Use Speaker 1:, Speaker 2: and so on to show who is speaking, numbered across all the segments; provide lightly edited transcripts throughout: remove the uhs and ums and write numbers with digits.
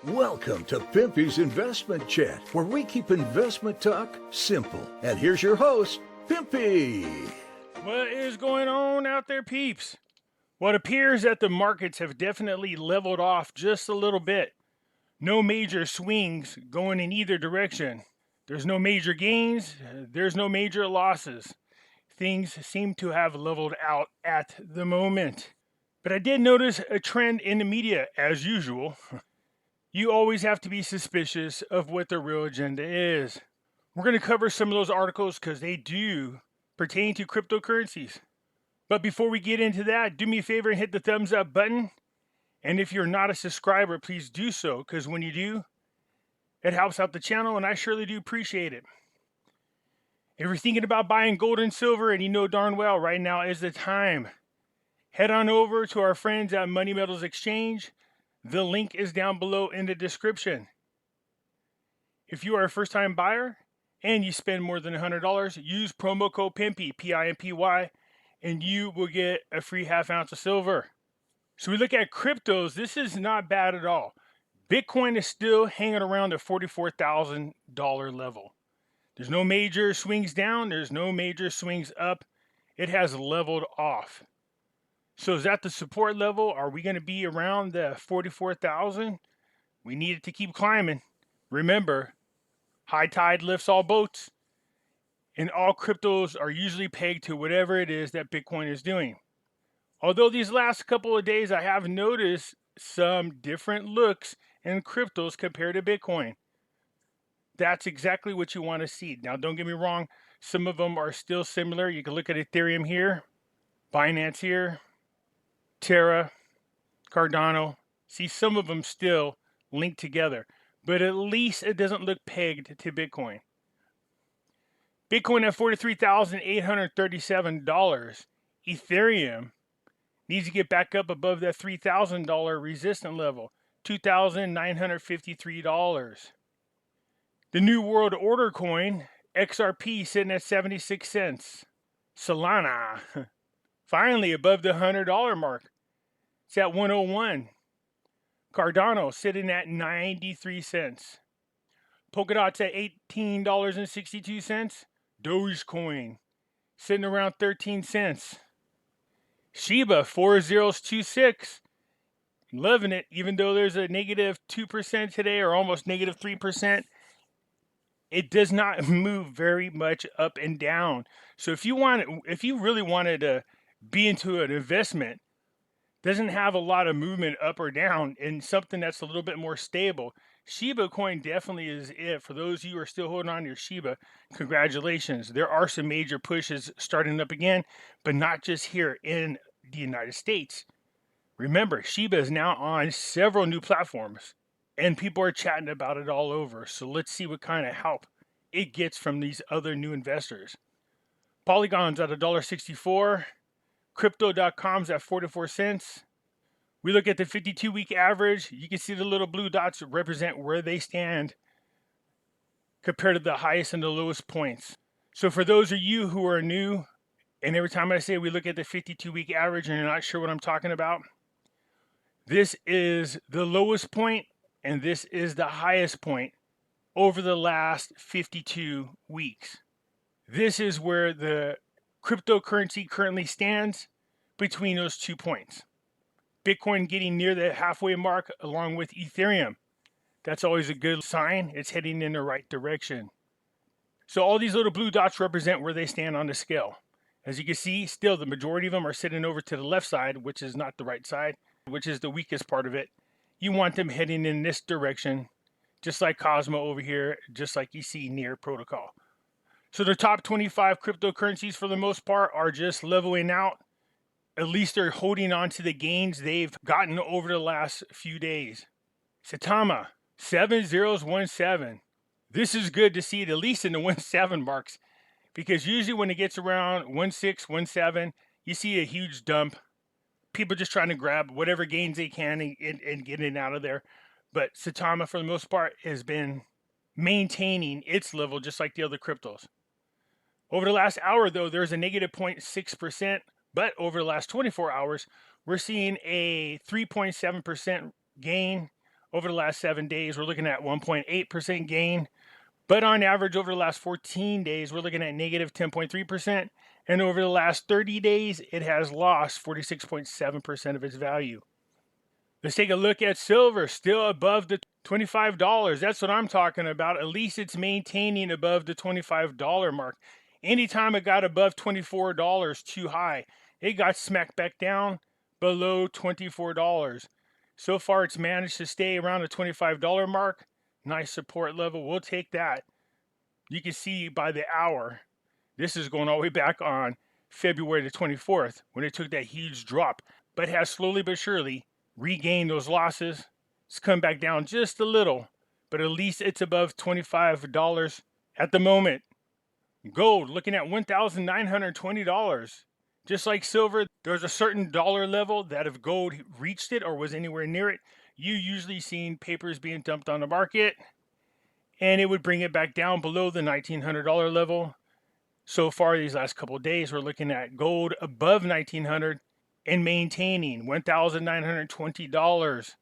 Speaker 1: Welcome to Pimpy's Investment Chat, where we keep investment talk simple. And here's your host, Pimpy.
Speaker 2: What is going on out there, peeps? Well, it appears that the markets have definitely leveled off just a little bit. No major swings going in either direction. There's no major gains. There's no major losses. Things seem to have leveled out at the moment. But I did notice a trend in the media, as usual. You always have to be suspicious of what the real agenda is. We're going to cover some of those articles because they do pertain to cryptocurrencies. But before we get into that, do me a favor and hit the thumbs up button. And if you're not a subscriber, please do so, because when you do, it helps out the channel, and I surely do appreciate it. If you're thinking about buying gold and silver, and you know darn well right now is the time, head on over to our friends at Money Metals Exchange. The link is down below in the description. If you are a first-time buyer and you spend more than $100, use promo code Pimpy, P-I-M-P-Y, and you will get a free half ounce of silver. So we look at cryptos. This is not bad at all. Bitcoin is still hanging around the $44,000 level. There's no major swings down. There's no major swings up. It has leveled off. So is that the support level? Are we going to be around the 44,000? We need it to keep climbing. Remember, high tide lifts all boats. And all cryptos are usually pegged to whatever it is that Bitcoin is doing. Although these last couple of days I have noticed some different looks in cryptos compared to Bitcoin. That's exactly what you want to see. Now, don't get me wrong. Some of them are still similar. You can look at Ethereum here, Binance here, Terra, Cardano. See, some of them still linked together, but at least it doesn't look pegged to Bitcoin. Bitcoin at $43,837. Ethereum needs to get back up above that $3,000 resistance level, $2,953. The New World Order coin, XRP, sitting at 76 cents. Solana, finally above the $100 mark. It's at 101. Cardano sitting at 93 cents. Polkadot's at $18.62. Dogecoin sitting around 13 cents. Shiba 4026. Loving it, even though there's a negative 2% today or almost negative 3%. It does not move very much up and down. So if you really wanted to be into an investment, doesn't have a lot of movement up or down, and something that's a little bit more stable, Shiba coin definitely is it. For those of you who are still holding on to your Shiba, congratulations. There are some major pushes starting up again, but not just here in the United States. Remember, Shiba is now on several new platforms, and people are chatting about it all over. So let's see what kind of help it gets from these other new investors. Polygon's at $1.64. Crypto.com's at 44 cents. We look at the 52-week average. You can see the little blue dots represent where they stand compared to the highest and the lowest points. So for those of you who are new, and every time I say we look at the 52-week average and you're not sure what I'm talking about, this is the lowest point and this is the highest point over the last 52 weeks. This is where the cryptocurrency currently stands between those 2 points. Bitcoin getting near the halfway mark along with Ethereum. That's always a good sign. It's heading in the right direction. So all these little blue dots represent where they stand on the scale. As you can see, still the majority of them are sitting over to the left side, which is not the right side, which is the weakest part of it. You want them heading in this direction, just like Cosmo over here, just like you see near Protocol. So the top 25 cryptocurrencies for the most part are just leveling out. At least they're holding on to the gains they've gotten over the last few days. Saitama, 7017. This is good to see it at least in the 17 marks, because usually when it gets around 16, 17, you see a huge dump. People just trying to grab whatever gains they can and get it out of there. But Saitama, for the most part, has been maintaining its level just like the other cryptos. Over the last hour, though, there's a negative 0.6%, but over the last 24 hours, we're seeing a 3.7% gain Over the last 7 days, we're looking at 1.8% gain. But on average, over the last 14 days, we're looking at negative 10.3%. And over the last 30 days, it has lost 46.7% of its value. Let's take a look at silver, still above the $25. That's what I'm talking about. At least it's maintaining above the $25 mark. Anytime it got above $24 too high, it got smacked back down below $24. So far, it's managed to stay around the $25 mark. Nice support level. We'll take that. You can see by the hour, this is going all the way back on February the 24th when it took that huge drop, but has slowly but surely regained those losses. It's come back down just a little, but at least it's above $25 at the moment. Gold looking at $1,920. Just like silver, there's a certain dollar level that if gold reached it or was anywhere near it, you usually seen papers being dumped on the market and it would bring it back down below the $1,900 level. So far these last couple of days, we're looking at gold above $1,900 and maintaining $1,920.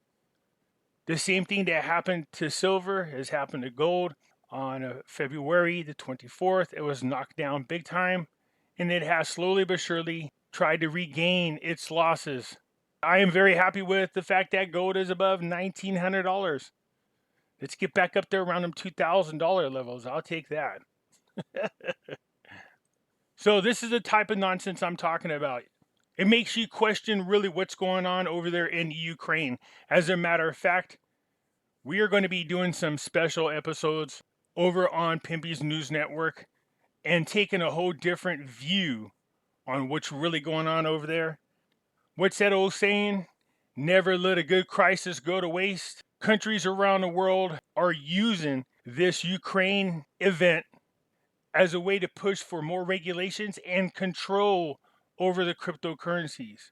Speaker 2: The same thing that happened to silver has happened to gold. On February the 24th, it was knocked down big time, and it has slowly but surely tried to regain its losses. I am very happy with the fact that gold is above $1,900. Let's get back up there around them $2,000 levels. I'll take that. So this is the type of nonsense I'm talking about. It makes you question really what's going on over there in Ukraine. As a matter of fact, we are going to be doing some special episodes over on Pimpy's News Network and taking a whole different view on what's really going on over there. What's that old saying? Never let a good crisis go to waste. Countries around the world are using this Ukraine event as a way to push for more regulations and control over the cryptocurrencies.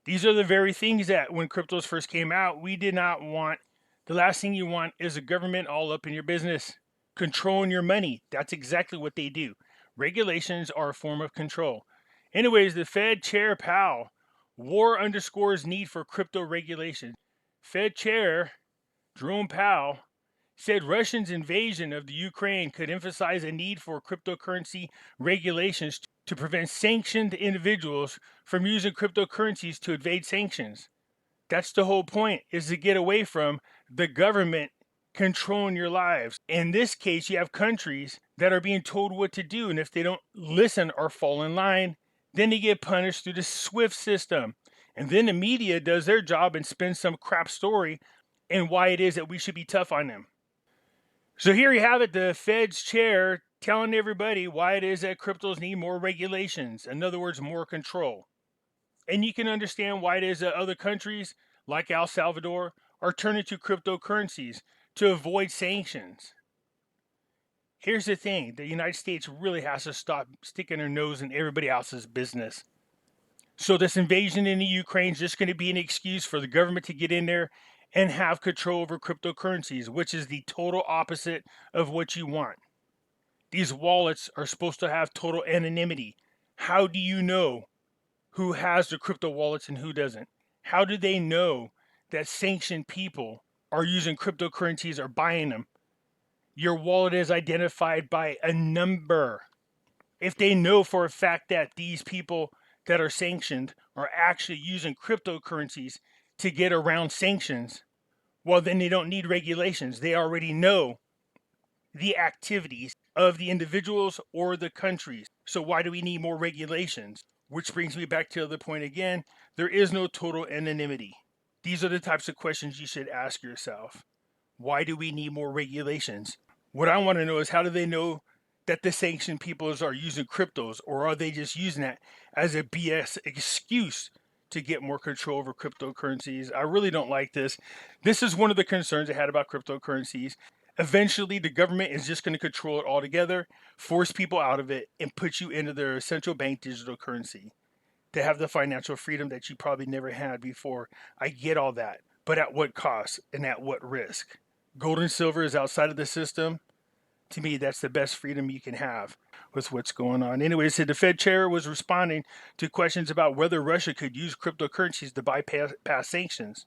Speaker 2: These are the very things that when cryptos first came out, we did not want. The last thing you want is a government all up in your business, controlling your money. That's exactly what they do. Regulations are a form of control. Anyways, the Fed Chair Powell, war underscores need for crypto regulation. Fed Chair Jerome Powell said Russia's invasion of the Ukraine could emphasize a need for cryptocurrency regulations to prevent sanctioned individuals from using cryptocurrencies to evade sanctions. That's the whole point, is to get away from the government controlling your lives. In this case, you have countries that are being told what to do, and if they don't listen or fall in line, then they get punished through the SWIFT system. And then the media does their job and spins some crap story and why it is that we should be tough on them. So here you have it, the Fed's chair telling everybody why it is that cryptos need more regulations. In other words, more control. And you can understand why it is that other countries, like El Salvador, are turning to cryptocurrencies to avoid sanctions. Here's the thing, the United States really has to stop sticking their nose in everybody else's business. So this invasion in the Ukraine is just going to be an excuse for the government to get in there and have control over cryptocurrencies, which is the total opposite of what you want. These wallets are supposed to have total anonymity. How do you know who has the crypto wallets and who doesn't? How do they know that sanctioned people are using cryptocurrencies or buying them? Your wallet is identified by a number. If they know for a fact that these people that are sanctioned are actually using cryptocurrencies to get around sanctions, well, then they don't need regulations. They already know the activities of the individuals or the countries. So why do we need more regulations? Which brings me back to the point again, there is no total anonymity. These are the types of questions you should ask yourself. Why do we need more regulations? What I want to know is, how do they know that the sanctioned peoples are using cryptos, or are they just using that as a BS excuse to get more control over cryptocurrencies? I really don't like this. This is one of the concerns I had about cryptocurrencies. Eventually, the government is just going to control it altogether, force people out of it, and put you into their central bank digital currency to have the financial freedom that you probably never had before. I get all that, but at what cost and at what risk? Gold and silver is outside of the system. To me, that's the best freedom you can have with what's going on. Anyway, so the Fed chair was responding to questions about whether Russia could use cryptocurrencies to bypass sanctions.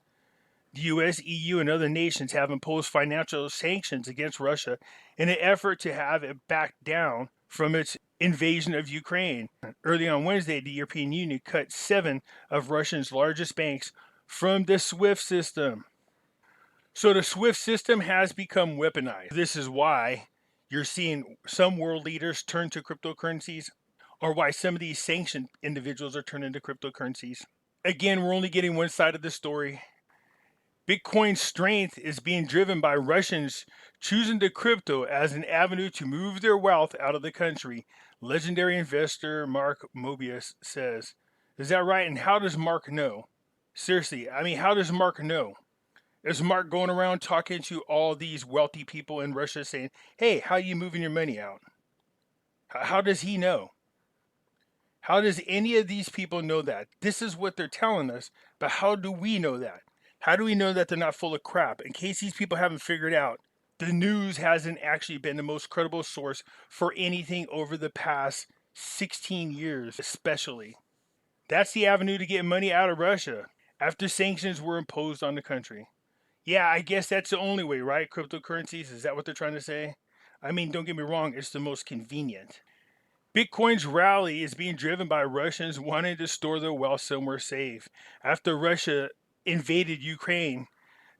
Speaker 2: The US, EU, and other nations have imposed financial sanctions against Russia in an effort to have it back down from its invasion of Ukraine. Early on Wednesday, the European Union cut 7 of Russia's largest banks from the SWIFT system. So the SWIFT system has become weaponized. This is why you're seeing some world leaders turn to cryptocurrencies, or why some of these sanctioned individuals are turning to cryptocurrencies. Again, we're only getting one side of the story. Bitcoin's strength is being driven by Russians choosing the crypto as an avenue to move their wealth out of the country, legendary investor Mark Mobius says. Is that right? And how does Mark know? Seriously, I mean, how does Mark know? Is Mark going around talking to all these wealthy people in Russia saying, hey, how are you moving your money out? How does he know? How does any of these people know that? This is what they're telling us, but how do we know that? How do we know that they're not full of crap? In case these people haven't figured out, the news hasn't actually been the most credible source for anything over the past 16 years, especially. That's the avenue to get money out of Russia after sanctions were imposed on the country. Yeah, I guess that's the only way, right? Cryptocurrencies, is that what they're trying to say? I mean, don't get me wrong, it's the most convenient. Bitcoin's rally is being driven by Russians wanting to store their wealth somewhere safe. After Russia invaded Ukraine,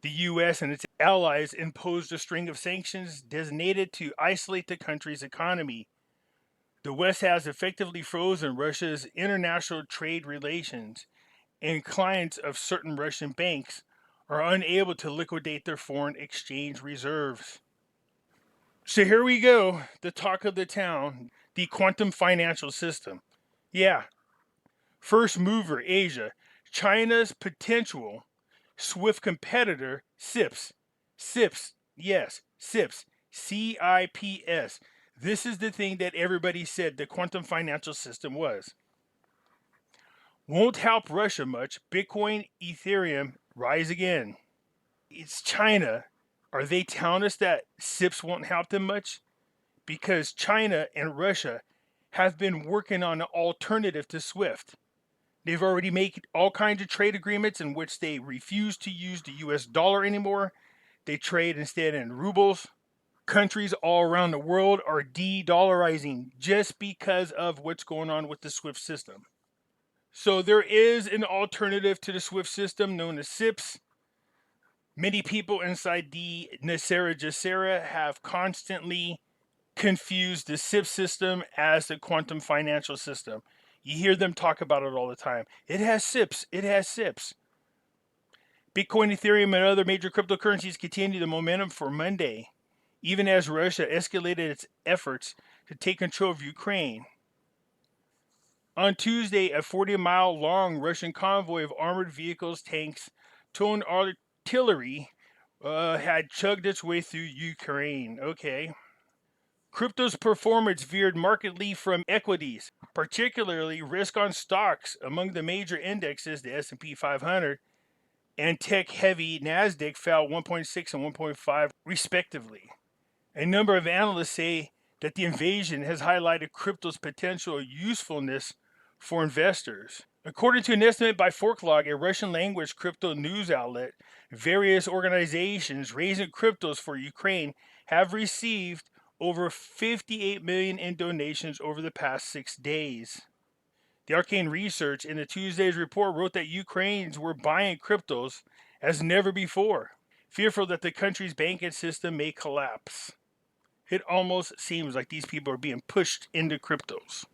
Speaker 2: the US and its allies imposed a string of sanctions designated to isolate the country's economy. The West has effectively frozen Russia's international trade relations, and clients of certain Russian banks are unable to liquidate their foreign exchange reserves. So here we go, the talk of the town, the quantum financial system. Yeah, first mover, Asia. China's potential swift competitor, CIPS. CIPS, yes, CIPS. CIPS. This is the thing that everybody said the quantum financial system was. Won't help Russia much. Bitcoin, Ethereum rise again. It's China. Are they telling us that CIPS won't help them much? Because China and Russia have been working on an alternative to SWIFT. They've already made all kinds of trade agreements in which they refuse to use the US dollar anymore. They trade instead in rubles. Countries all around the world are de-dollarizing just because of what's going on with the SWIFT system. So there is an alternative to the SWIFT system known as CIPS. Many people inside the Nasera Jacera have constantly confused the CIPS system as the quantum financial system. You hear them talk about it all the time. It has CIPS. It has CIPS. Bitcoin, Ethereum, and other major cryptocurrencies continue the momentum for Monday, even as Russia escalated its efforts to take control of Ukraine. On Tuesday, a 40-mile-long Russian convoy of armored vehicles, tanks, towing artillery had chugged its way through Ukraine. Okay. Crypto's performance veered markedly from equities, particularly risk on stocks. Among the major indexes, the S&P 500 and tech-heavy Nasdaq fell 1.6 and 1.5 respectively. A number of analysts say that the invasion has highlighted crypto's potential usefulness for investors. According to an estimate by Forklog, a Russian-language crypto news outlet, various organizations raising cryptos for Ukraine have received over 58 million in donations over the past 6 days. The Arcane Research in the Tuesday's report wrote that Ukrainians were buying cryptos as never before, fearful that the country's banking system may collapse. It almost seems like these people are being pushed into cryptos.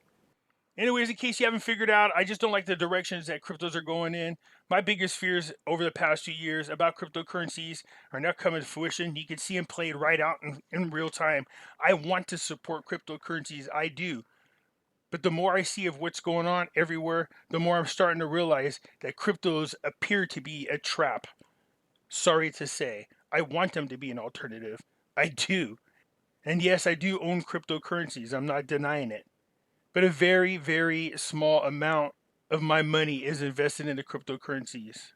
Speaker 2: Anyways, in case you haven't figured out, I just don't like the directions that cryptos are going in. My biggest fears over the past 2 years about cryptocurrencies are now coming to fruition. You can see them played right out in real time. I want to support cryptocurrencies. I do. But the more I see of what's going on everywhere, the more I'm starting to realize that cryptos appear to be a trap. Sorry to say. I want them to be an alternative. I do. And yes, I do own cryptocurrencies. I'm not denying it. But a very, very small amount of my money is invested into cryptocurrencies,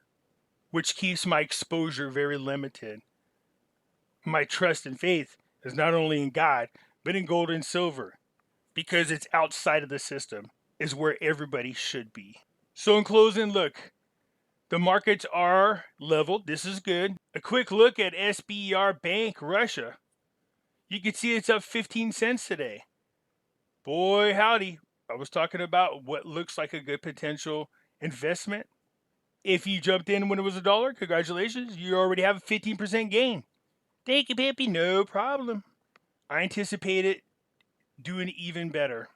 Speaker 2: which keeps my exposure very limited. My trust and faith is not only in God, but in gold and silver, because it's outside of the system, is where everybody should be. So in closing, look, The markets are leveled. This is good. A quick look at SBER Bank, Russia. You can see it's up 15 cents today. Boy, howdy. I was talking about what looks like a good potential investment. If you jumped in when it was $1, congratulations. You already have a 15% gain. Thank you, Pimpy. No problem. I anticipate it doing even better.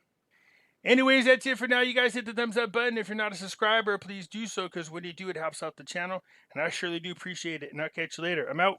Speaker 2: Anyways, that's it for now. You guys hit the thumbs up button. If you're not a subscriber, please do so, because when you do, it helps out the channel. And I surely do appreciate it. And I'll catch you later. I'm out.